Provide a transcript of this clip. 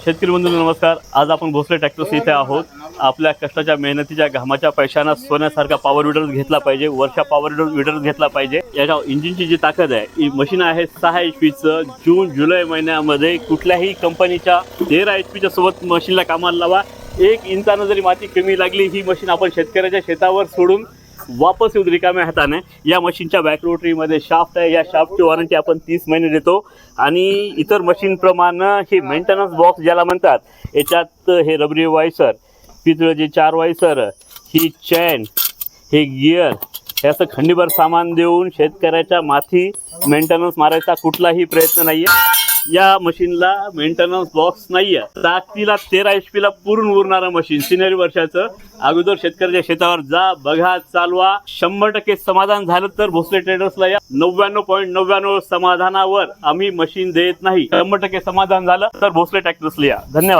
शेतकरी बंधूंनो नमस्कार। आज आपण भोसले ट्रॅक्टर्स इथे आहोत। आपल्या कष्टाच्या मेहनतीच्या घामाच्या पैशांना सोन्यासारखा पॉवर विडर घेतला पाहिजे, वर्षा पॉवर विडर घेतला पाहिजे। याच्या इंजिनची जी ताकद आहे ही मशीन आहे 6 HP चं। जून जुलै महिन्यामध्ये कुठल्याही कंपनीच्या 13 HP च्या सोबत मशीनला कामाला लावा। 1 इंचानं जरी माती कमी लागली ही मशीन आपण शेतकऱ्याच्या शेतावर सोडून वापस येऊ रिकाम्या हाताने। या मशीनच्या बॅक रोटरीमध्ये शाफ्ट आहे। या शाफ्टची वॉरंटी आपण 30 महिने देतो आणि इतर मशीन प्रमाणे हे मेंटेनन्स बॉक्स ज्याला म्हणतात, याच्यात हे रबरी वायसर, पितळेचे 4 वायसर, ही चैन, हे गियर, हे असं खंडीभर सामान देऊन शेतकऱ्याच्या माथी मेंटेनन्स मारायचा कुठलाही प्रयत्न नाहीये। या मशीनला मेंटेनन्स बॉक्स नाहीये। ताकदीला 13 HP ला पूर्ण उरणारं मशीन, सिनेरी वर्षाचं। अगोदर शेतकऱ्याच्या शेतावर जा, बघा, चालवा। 100% समाधान झालं तर भोसले ट्रेडर्सला या 99.99 समाधानावर आम्ही मशीन देत नाही। 100% समाधान झालं तर भोसले ट्रॅक्टर्सला या। धन्यवाद।